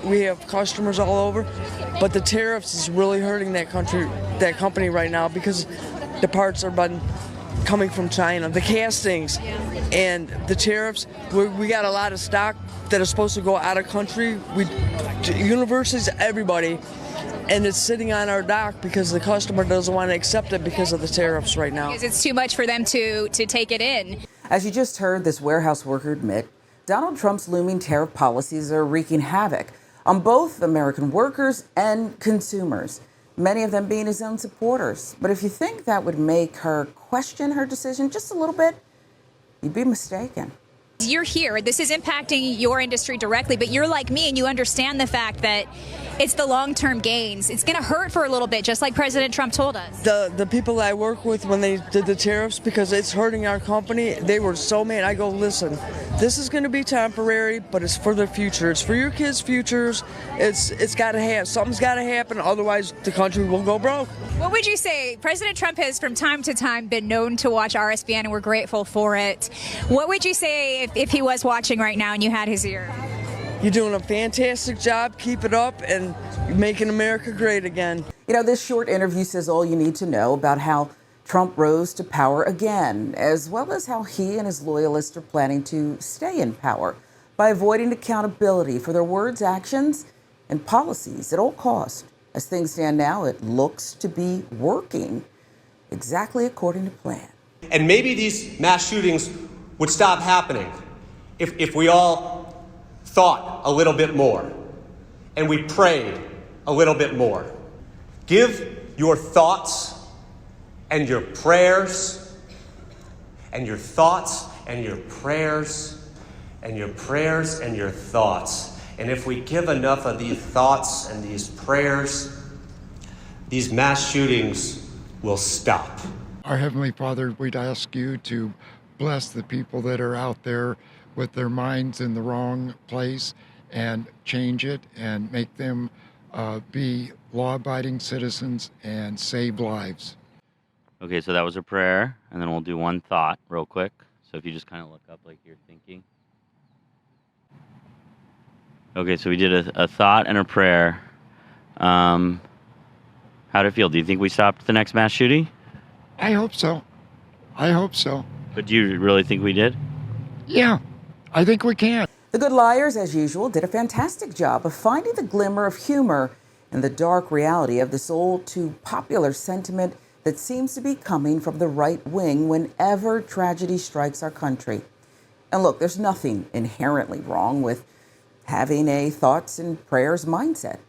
we have customers all over, but the tariffs is really hurting that company right now because the parts are coming from China, the castings, and the tariffs. We got a lot of stock that are supposed to go out of country. Universities, everybody, and it's sitting on our dock because the customer doesn't want to accept it because of the tariffs right now. Because it's too much for them to take it in. As you just heard this warehouse worker admit, Donald Trump's looming tariff policies are wreaking havoc on both American workers and consumers, many of them being his own supporters. But if you think that would make her question her decision just a little bit, you'd be mistaken. You're here. This is impacting your industry directly, but you're like me and you understand the fact that it's the long-term gains. It's going to hurt for a little bit, just like President Trump told us. The people I work with when they did the tariffs, because it's hurting our company, they were so mad. I go, listen, this is going to be temporary, but it's for the future. It's for your kids' futures. It's got to have, something's got to happen, otherwise the country will go broke. What would you say? President Trump has from time to time been known to watch RSBN, and we're grateful for it. What would you say if he was watching right now and you had his ear? You're doing a fantastic job. Keep it up and making America great again. You know, this short interview says all you need to know about how Trump rose to power again, as well as how he and his loyalists are planning to stay in power by avoiding accountability for their words, actions, and policies at all costs. As things stand now, it looks to be working exactly according to plan. And maybe these mass shootings would stop happening if we all thought a little bit more and we prayed a little bit more. Give your thoughts and your prayers and your thoughts and your prayers and your prayers and your thoughts. And if we give enough of these thoughts and these prayers, these mass shootings will stop. Our Heavenly Father, we'd ask you to bless the people that are out there with their minds in the wrong place and change it and make them be law-abiding citizens and save lives. Okay, so that was a prayer, and then we'll do one thought real quick. So if you just kind of look up like you're thinking. Okay, so we did a thought and a prayer. How'd it feel? Do you think we stopped the next mass shooting? I hope so. I hope so. But do you really think we did? Yeah, I think we can. The Good Liars, as usual, did a fantastic job of finding the glimmer of humor in the dark reality of this all too popular sentiment that seems to be coming from the right wing whenever tragedy strikes our country. And look, there's nothing inherently wrong with having a thoughts and prayers mindset.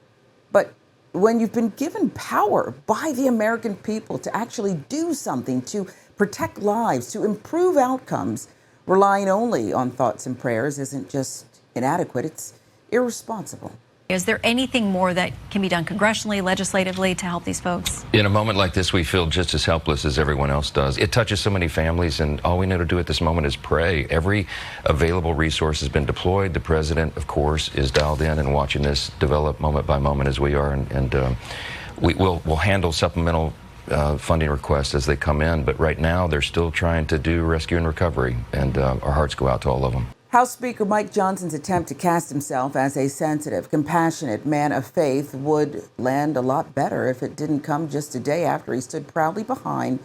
But when you've been given power by the American people to actually do something, to protect lives, to improve outcomes, relying only on thoughts and prayers isn't just inadequate, it's irresponsible. Is there anything more that can be done congressionally, legislatively to help these folks? In a moment like this, we feel just as helpless as everyone else does. It touches so many families, and all we know to do at this moment is pray. Every available resource has been deployed. The president, of course, is dialed in and watching this develop moment by moment as we are, and we'll handle supplemental funding requests as they come in, but right now they're still trying to do rescue and recovery, and our hearts go out to all of them. House Speaker Mike Johnson's attempt to cast himself as a sensitive, compassionate man of faith would land a lot better if it didn't come just a day after he stood proudly behind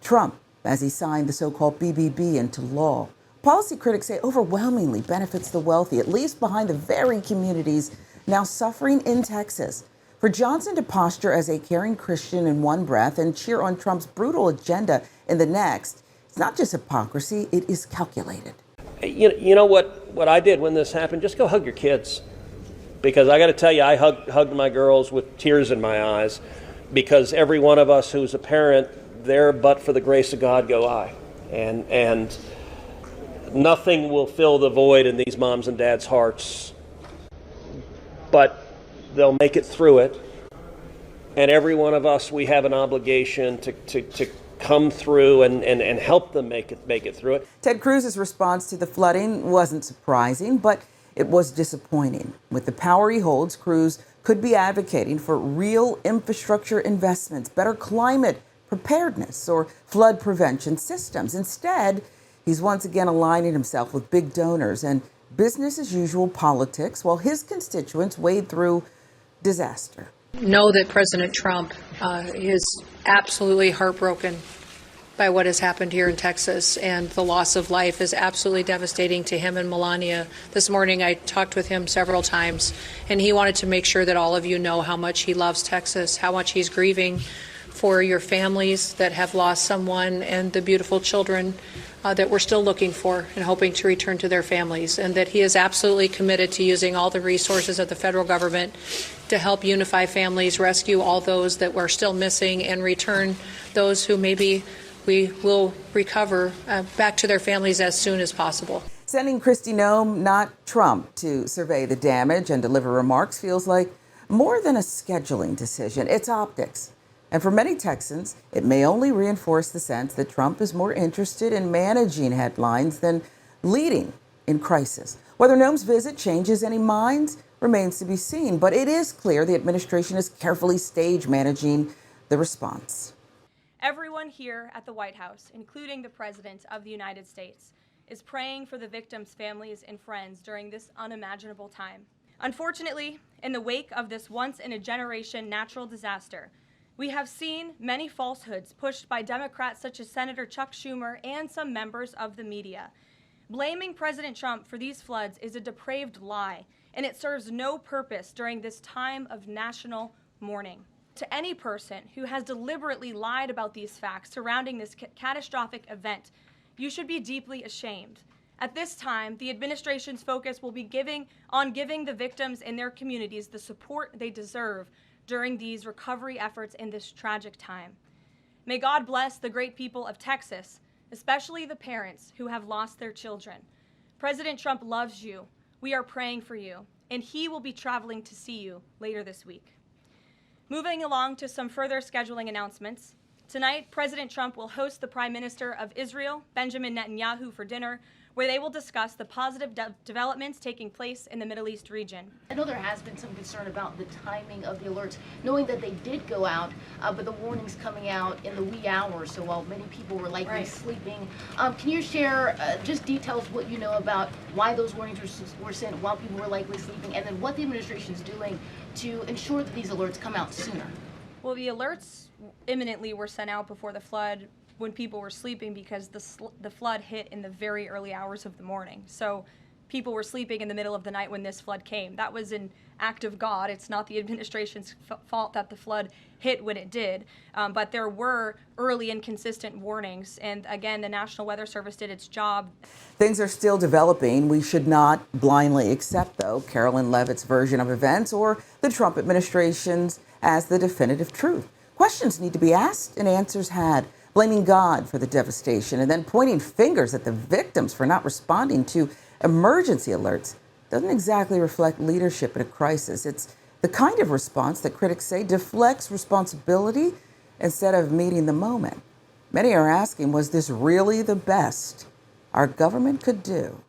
Trump as he signed the so-called BBB into law. Policy critics say overwhelmingly benefits the wealthy, at least behind the very communities now suffering in Texas. For Johnson to posture as a caring Christian in one breath and cheer on Trump's brutal agenda in the next, it's not just hypocrisy, it is calculated. You know what I did when this happened? Just go hug your kids. Because I got to tell you, I hugged my girls with tears in my eyes, because every one of us who's a parent, there but for the grace of God go I. And nothing will fill the void in these moms and dads' hearts, but they'll make it through it. And every one of us, we have an obligation to come through and help them make it through it. Ted Cruz's response to the flooding wasn't surprising, but it was disappointing. With the power he holds, Cruz could be advocating for real infrastructure investments, better climate preparedness, or flood prevention systems. Instead, he's once again aligning himself with big donors and business as usual politics while his constituents wade through disaster. Know that President Trump is absolutely heartbroken by what has happened here in Texas, and the loss of life is absolutely devastating to him and Melania. This morning I talked with him several times, and he wanted to make sure that all of you know how much he loves Texas, how much he's grieving for your families that have lost someone and the beautiful children that we're still looking for and hoping to return to their families, and that he is absolutely committed to using all the resources of the federal government to help unify families, rescue all those that were still missing, and return those who maybe we will recover back to their families as soon as possible. Sending Kristi Noem, not Trump, to survey the damage and deliver remarks feels like more than a scheduling decision. It's optics. And for many Texans, it may only reinforce the sense that Trump is more interested in managing headlines than leading in crisis. Whether Noem's visit changes any minds remains to be seen, but it is clear the administration is carefully stage managing the response. Everyone here at the White House, including the President of the United States, is praying for the victims' families and friends during this unimaginable time. Unfortunately, in the wake of this once-in-a-generation natural disaster, we have seen many falsehoods pushed by Democrats such as Senator Chuck Schumer and some members of the media. Blaming President Trump for these floods is a depraved lie, and it serves no purpose during this time of national mourning. To any person who has deliberately lied about these facts surrounding this catastrophic event, you should be deeply ashamed. At this time, the administration's focus will be giving the victims and their communities the support they deserve during these recovery efforts in this tragic time. May God bless the great people of Texas, especially the parents who have lost their children. President Trump loves you. We are praying for you, and he will be traveling to see you later this week. Moving along to some further scheduling announcements. Tonight, President Trump will host the Prime Minister of Israel, Benjamin Netanyahu, for dinner, where they will discuss the positive developments taking place in the Middle East region. I know there has been some concern about the timing of the alerts, knowing that they did go out, but the warnings coming out in the wee hours, so while many people were likely sleeping. Can you share just details what you know about why those warnings were sent while people were likely sleeping, and then what the administration is doing to ensure that these alerts come out sooner? Well, the alerts imminently were sent out before the flood when people were sleeping, because the flood hit in the very early hours of the morning. So people were sleeping in the middle of the night when this flood came. That was an act of God. It's not the administration's fault that the flood hit when it did. But there were early and consistent warnings. And again, the National Weather Service did its job. Things are still developing. We should not blindly accept, though, Carolyn Leavitt's version of events or the Trump administration's as the definitive truth. Questions need to be asked and answers had. Blaming God for the devastation and then pointing fingers at the victims for not responding to emergency alerts doesn't exactly reflect leadership in a crisis. It's the kind of response that critics say deflects responsibility instead of meeting the moment. Many are asking, was this really the best our government could do?